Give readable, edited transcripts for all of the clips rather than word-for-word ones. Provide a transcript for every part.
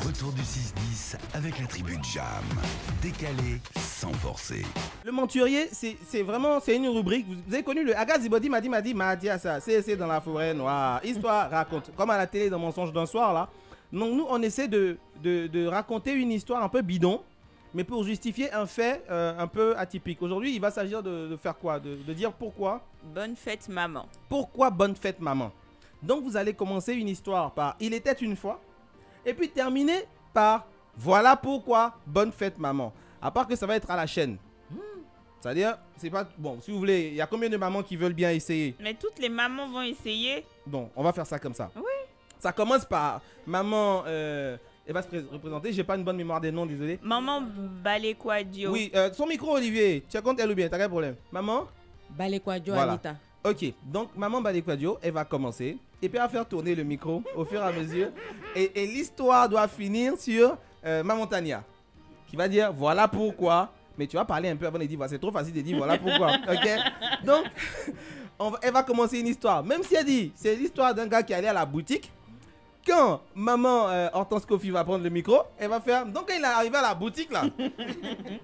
retour du 6-10 avec la tribu de Jam. Décalé sans forcer. Le menturier, c'est vraiment une rubrique. Vous avez connu le Agazibodi m'a dit à ça. C'est dans la forêt noire. Histoire raconte. Comme à la télé dans Mensonge d'un soir là. Donc nous on essaie de raconter une histoire un peu bidon, mais pour justifier un fait un peu atypique. Aujourd'hui il va s'agir de faire quoi, de dire pourquoi. Bonne fête maman. Pourquoi bonne fête maman. Donc vous allez commencer une histoire par il était une fois, et puis terminer par voilà pourquoi bonne fête maman. À part que ça va être à la chaîne. C'est-à-dire, c'est pas bon. Si vous voulez, il y a combien de mamans qui veulent bien essayer? Mais toutes les mamans vont essayer. Bon, on va faire ça comme ça. Oui. Ça commence par maman. Elle va se représenter. J'ai pas une bonne mémoire des noms, désolé. Maman Balekwadio. Oui, son micro, Olivier. Tu as compte elle ou bien? T'as quel problème? Maman Balekwadio, Voilà. Anita. Ok, donc maman Balekwadio, elle va commencer. Et puis elle va faire tourner le micro au fur et à mesure. Et l'histoire doit finir sur maman Tania, qui va dire voilà pourquoi. Mais tu vas parler un peu avant de dire, c'est trop facile de dire voilà pourquoi. Ok. Donc, elle va commencer une histoire. Même si elle dit, c'est l'histoire d'un gars qui allait à la boutique. Quand maman Hortense Kofi va prendre le micro, elle va faire. Donc, quand il est arrivé à la boutique là,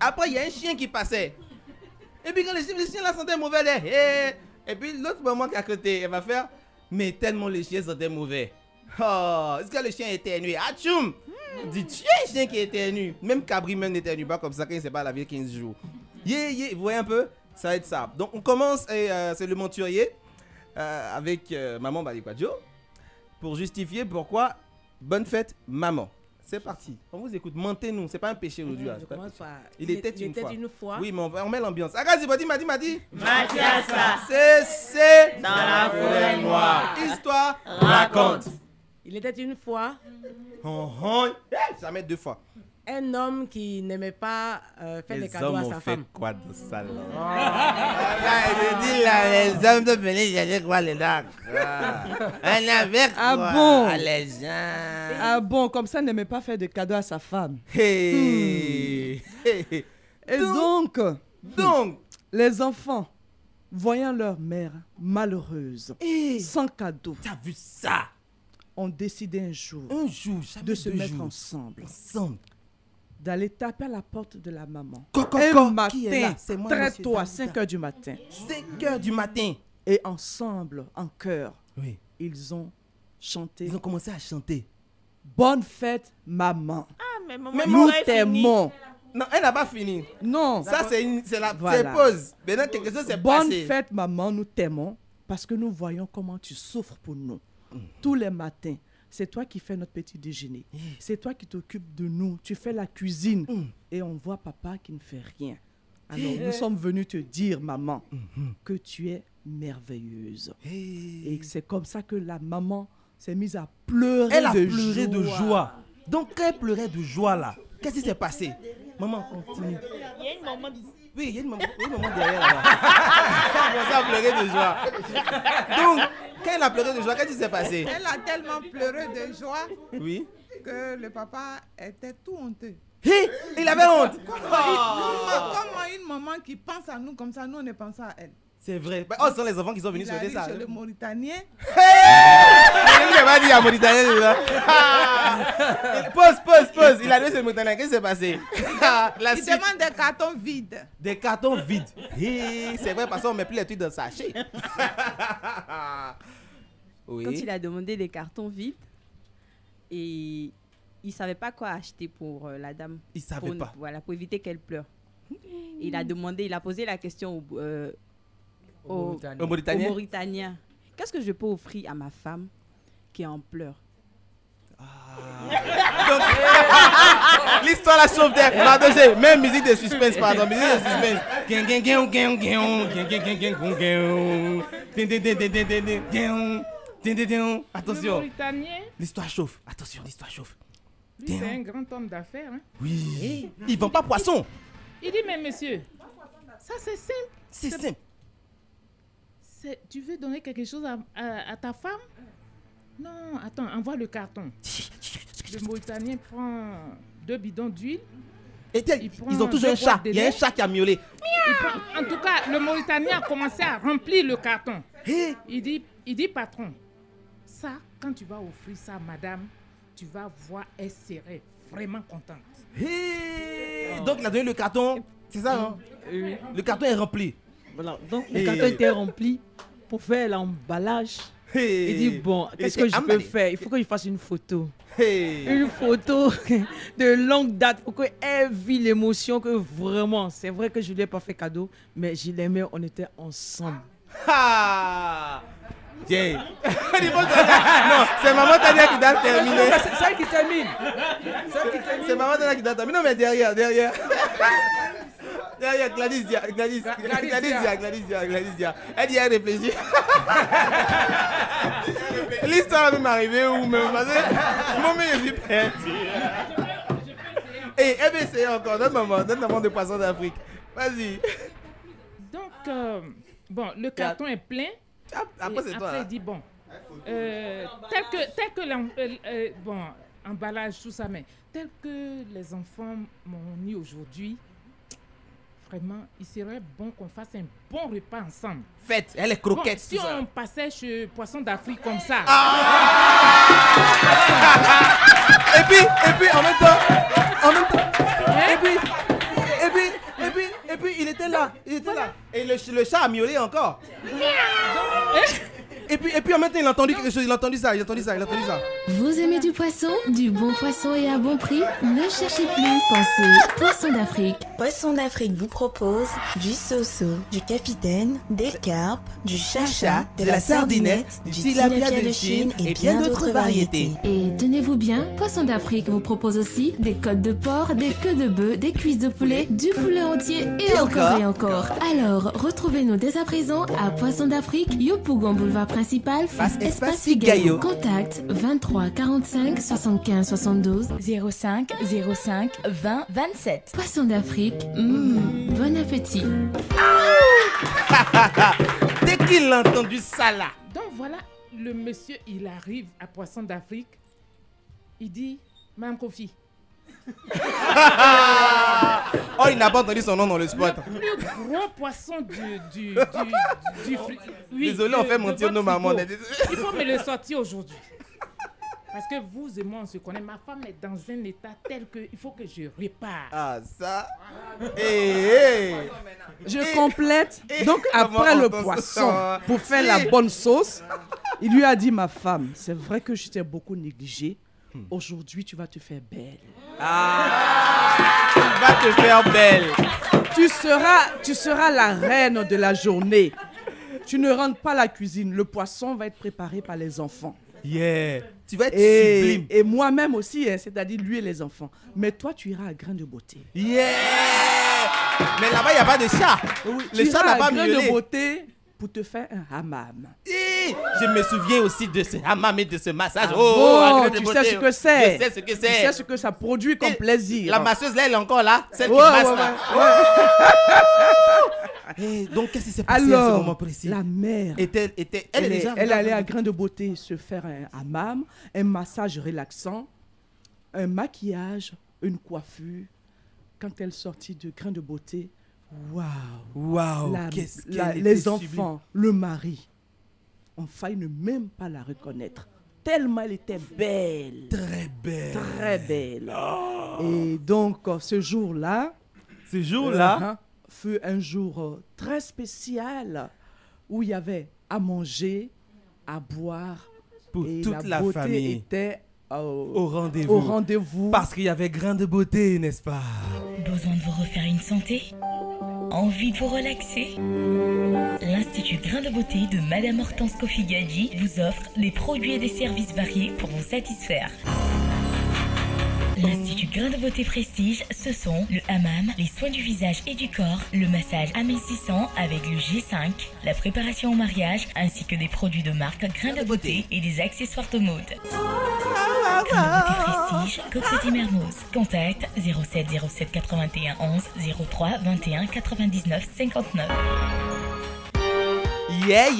après il y a un chien qui passait. Et puis quand le chien là sentait mauvais, et puis l'autre maman qui est à côté, elle va faire. Mais tellement le chien sentait mauvais. Oh, est-ce que le chien éternue? Atchoum! Dis, tu es un chien qui éternue. Même Cabri même n'éternue pas comme ça quand il ne s'est pas lavé 15 jours. Vous voyez un peu? Ça va être ça. Donc on commence, c'est le menturier avec maman Balekwadio pour justifier pourquoi bonne fête maman. C'est parti. On vous écoute. Mentez-nous. C'est pas un péché aujourd'hui. Je commence par... Il était une fois. Oui, mais on met l'ambiance. Agazibodi m'a dit. Mathiasa. C'est Dans la forêt noire. Histoire raconte. Il était une fois Ça met 2 fois. un homme qui n'aimait pas faire des cadeaux à sa femme. Quoi de sale? Il dit là, les hommes de venir chercher quoi les dames? Un avec Ah quoi? bon? Les gens. Ah bon, comme ça, n'aimait pas faire de cadeaux à sa femme. Hey. Et donc, Donc, les enfants, voyant leur mère malheureuse, sans cadeau, t'as vu ça? ont décidé un jour De se mettre ensemble, ensemble. d'aller taper à la porte de la maman. Un Qui est là? C'est moi, très tôt, à 5 h du matin. 5 h du matin. Et ensemble, en chœur, Oui. ils ont chanté Ils ont commencé à chanter. « Bonne fête, maman Ah, mais maman, Mais Nous aurait fini. t'aimons. » Non, elle n'a pas fini. Non. Ça, c'est la Voilà. pause. Maintenant, quelque chose s'est Bonne passé. fête, maman, nous t'aimons parce que nous voyons comment tu souffres pour nous. Tous les matins, c'est toi qui fais notre petit déjeuner. C'est toi qui t'occupes de nous. Tu fais la cuisine. Et on voit papa qui ne fait rien. Alors, nous sommes venus te dire, maman, que tu es merveilleuse. Et c'est comme ça que la maman s'est mise à pleurer Elle a de pleuré de joie. Donc, quand elle pleurait de joie, là, qu'est-ce qui s'est passé? Maman, continue. Il y a une maman. Oui, il y a une maman derrière là. Elle a commencé à pleurer de joie. Donc, quand elle a pleuré de joie, qu'est-ce qui s'est passé? Elle a tellement pleuré de joie Oui. que le papa était tout honteux. Hé, il avait honte. Comment une maman qui pense à nous comme ça, nous on ne pense pas à elle. C'est vrai. Oh, ce sont les enfants qui sont venus Il souhaiter arrive ça. chez le Mauritanien. Il n'a pas dit à Mauritanien déjà. Pause. Il a dit c'est Mauritanien. Qu'est-ce qui s'est passé? La Il suite. demande des cartons vides. Des cartons vides. Hé, c'est vrai parce qu'on ne met plus les trucs dans le sachet. Oui. Quand il a demandé des cartons vides, et il ne savait pas quoi acheter pour la dame. Il ne savait pas. Voilà, pour éviter qu'elle pleure. Il a posé la question au Mauritanien. Qu'est-ce que je peux offrir à ma femme qui est en pleurs? L'histoire la chauffe d'air. On a dosé. Même musique de suspense, pardon. Musique de suspense. Attention. Mauritanien, L'histoire chauffe. Attention, l'histoire chauffe. lui, c'est un grand homme d'affaires. Hein. Oui. Ils vendent pas poisson. Il dit, mais monsieur, ça c'est simple. C'est simple. Tu veux donner quelque chose à ta femme? Non, attends, envoie le carton. Le Mauritanien prend 2 bidons d'huile. Et ils ont toujours un chat. Il y a un chat qui a miaulé. En tout cas, le Mauritanien a commencé à remplir le carton. Hey. Il dit, patron, ça, quand tu vas offrir ça à madame, tu vas voir, elle serait vraiment contente. Hey, donc il a donné le carton, c'est ça, non? Le carton est rempli. Voilà, donc le carton était rempli pour faire l'emballage. Il dit, bon, qu'est-ce que je peux faire? Il faut que je fasse une photo. Une photo de longue date pour qu'elle vit l'émotion que vraiment, c'est vrai que je ne lui ai pas fait cadeau, mais je l'aimais, on était ensemble. Jay. Non, c'est Maman Tania qui doit terminer. C'est elle qui termine. C'est Maman Tania qui doit terminer. Non, mais derrière. Derrière, Gladys Dia. Elle dit, elle réfléchit. L'histoire va m'arriver où même. Moi, je suis perdu. Et elle va essayer encore. Donne maman de poisson d'Afrique. Vas-y. Donc, bon, le carton est plein. Après, c'est toi. Après, il dit, bon, tel que bon, emballage, tout ça, mais tel que les enfants m'ont mis aujourd'hui, vraiment, il serait bon qu'on fasse un bon repas ensemble. Faites, elle est croquette. Bon, si on passait chez Poisson d'Afrique comme ça. Et puis, en même temps, et puis, il était là. Et le chat a miaulé encore. Et puis en même temps, il a entendu quelque chose, il a entendu ça. Vous aimez du poisson, du bon poisson et à bon prix? Ne cherchez plus, pensez Poisson d'Afrique. Poisson d'Afrique vous propose du soso, du capitaine, des carpes, du chacha, de la sardinette, du tilapia de Chine et bien d'autres variétés. Et tenez-vous bien, Poisson d'Afrique vous propose aussi des côtes de porc, des queues de bœuf, des cuisses de poulet, du poulet entier et encore et encore. Alors, retrouvez-nous dès à présent à Poisson d'Afrique, Yopougon Boulevard Principal, face Espace Figayo. Contact 23 45 75 72 05 20 27. Poisson d'Afrique, bon appétit. Dès qu'il a entendu ça là. Donc voilà, le monsieur, il arrive à Poisson d'Afrique. Il dit, Mme Kofi. Oh, il n'a pas entendu son nom dans le spot. Le plus gros poisson du oui, désolé, on fait mentir nos mamans. Il faut me le sortir aujourd'hui. Parce que vous et moi, on se connaît. Ma femme est dans un état tel que il faut que je répare. Ah, ça. Je complète. Donc, après le poisson, pour faire la bonne sauce, il lui a dit, ma femme, c'est vrai que je t'ai beaucoup négligée. Aujourd'hui, tu vas te faire belle. Tu vas te faire belle. Tu seras la reine de la journée. Tu ne rentres pas à la cuisine. Le poisson va être préparé par les enfants. Yeah. Tu vas être sublime. Et moi-même aussi, hein, c'est-à-dire lui et les enfants. Mais toi, tu iras à Grain de Beauté. Yeah. Mais là-bas, il n'y a pas de chat. Oui, le chat n'a pas miaulé. miaulé. Grain de Beauté pour te faire un hammam. Je me souviens aussi de ce hammam et de ce massage. Tu sais ce que c'est. Je sais ce que c'est. Tu sais ce que ça produit comme plaisir. La masseuse là, elle est encore là. Celle qui masse là. Donc, qu'est-ce qui s'est passé à ce moment précis? La mère, elle allait à Grain de Beauté se faire un hammam, un massage relaxant, un maquillage, une coiffure. Quand elle sortit de Grain de Beauté, waouh, les enfants, le mari, ont failli ne même pas la reconnaître. Tellement elle était belle. Très belle. Très belle. Et donc, ce jour-là, fut un jour très spécial où il y avait à manger, à boire. Pour et toute la famille. Était au rendez-vous. Parce qu'il y avait Grain de Beauté, n'est-ce pas? Besoin de vous refaire une santé? Envie de vous relaxer? L'Institut Grain de Beauté de Madame Hortense Kofi-Gadji vous offre des produits et des services variés pour vous satisfaire. L'Institut Grain de Beauté Prestige, ce sont le hammam, les soins du visage et du corps, le massage amincissant avec le G5, la préparation au mariage, ainsi que des produits de marque Grain de Beauté et des accessoires de mode. Grain de Beauté Prestige, Cocotier Mermoz. Contact 07 07 81 11 03 21 99 59. Yeah.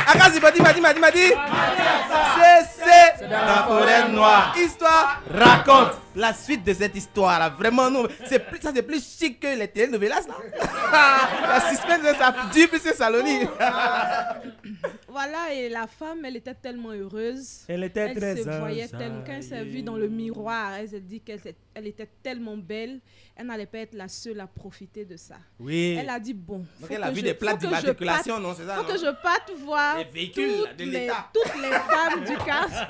Akazi, m'a dit. C'est la forêt noire. Histoire raconte la suite de cette histoire là. Vraiment, non. C'est plus chic que les telenovelas là. La suspense de ça dure plus que Saloni. voilà, et la femme, elle était tellement heureuse. Elle était très se voyait heureuse. tellement. Quand elle s'est vue dans le miroir, elle s'est dit qu'elle était tellement belle. Elle n'allait pas être la seule à profiter de ça. Oui. Elle a dit, bon. Donc elle a vu des plaques d'immatriculation, non? C'est ça, faut que je parte voir les véhicules de l'État. toutes les femmes du quartier.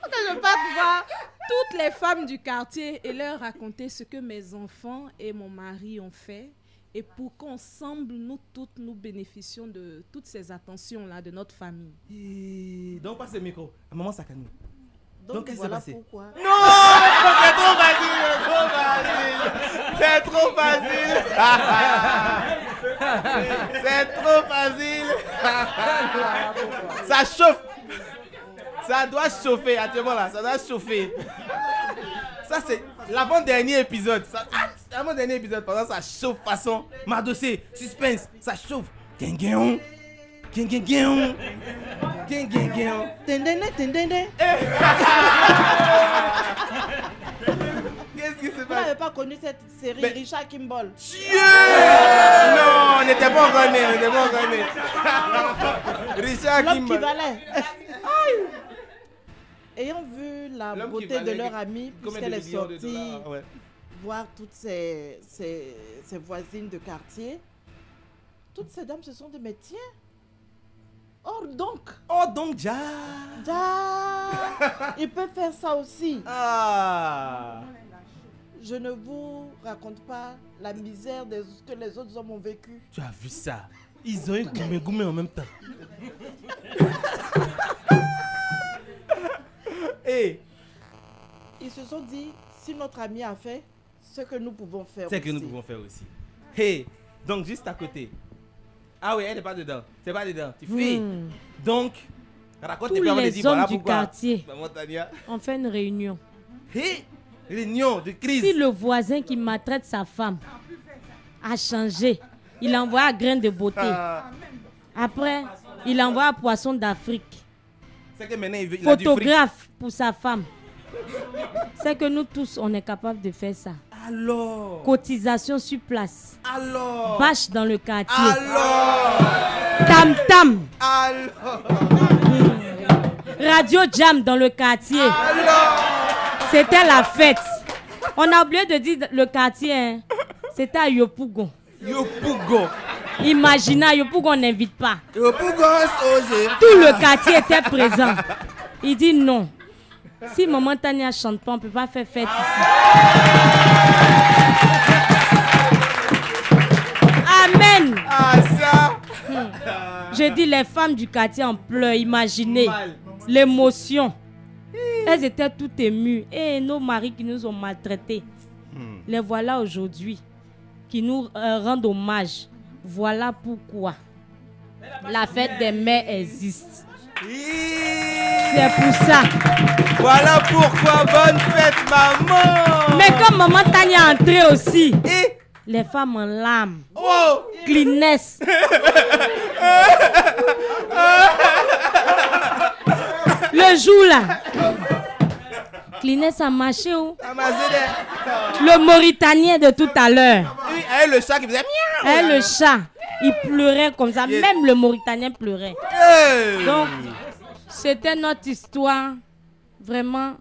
Faut que je parte voir toutes les femmes du quartier et leur raconter ce que mes enfants et mon mari ont fait. Et pour qu'ensemble, nous toutes, nous bénéficions de toutes ces attentions-là de notre famille. Et donc, passe le micro. À maman Sakani. Donc, qu'est-ce qui s'est passé? Pourquoi? Non! C'est trop facile! C'est trop facile! C'est trop facile! Ça chauffe! Ça doit chauffer, actuellement là, ça doit chauffer. Ça, c'est l'avant-dernier épisode. L'avant-dernier épisode, pendant ça chauffe façon. Madossé, suspense, ça chauffe. Qu'est-ce qui se Vous passe? n'avez pas connu cette série Richard Kimball? Non, on n'était pas encore nés, Richard L'homme Kimball. qui valait. Ayant vu la beauté de leur amie, puisqu'elle est sortie voir toutes ses voisines de quartier, toutes ces dames se sont dit, mais tiens, oh donc, il peut faire ça aussi. Je ne vous raconte pas la misère que les autres hommes ont vécu. Tu as vu ça? Ils ont eu goumé en même temps. Et ils se sont dit, si notre ami a fait, ce que nous pouvons faire aussi. C'est que nous pouvons faire aussi. Hey, donc juste à côté. Ah oui, elle n'est pas dedans. C'est pas dedans. Tu fais. Donc, raconte tous les hommes du quartier. On fait une réunion. Hey, réunion de crise. Si le voisin qui maltraite sa femme a changé, il envoie à Grain de Beauté. Après, il envoie à Poisson d'Afrique. C'est que maintenant, il photographe pour sa femme. C'est que nous tous, on est capable de faire ça. Alors. Cotisation sur place. Alors. Bâche dans le quartier. Alors. Tam-tam. Alors. Radio Jam dans le quartier. Alors. C'était la fête. On a oublié de dire le quartier. Hein. C'était à Yopougon. Yopougon. Imagina, Yopougon n'invite pas. Yopougon, tout le quartier était présent. Il dit non. Si Maman Tania chante pas, on ne peut pas faire fête ici. Amen. Ah, ça. Je dis les femmes du quartier en pleurs. Imaginez l'émotion. Elles étaient toutes émues. Et nos maris qui nous ont maltraités. Les voilà aujourd'hui. Qui nous rendent hommage. Voilà pourquoi la fête des mères existe. C'est pour ça. Voilà pourquoi bonne fête, maman. Mais comme Maman Tania est entrée aussi, les femmes en larmes, Kleenex. Le jour là, Kleenex a marché où? Le Mauritanien de tout à l'heure. Oui, avec le chat qui faisait miaou. Avec le chat, il pleurait comme ça. Même le Mauritanien pleurait. Donc, c'était notre histoire vraiment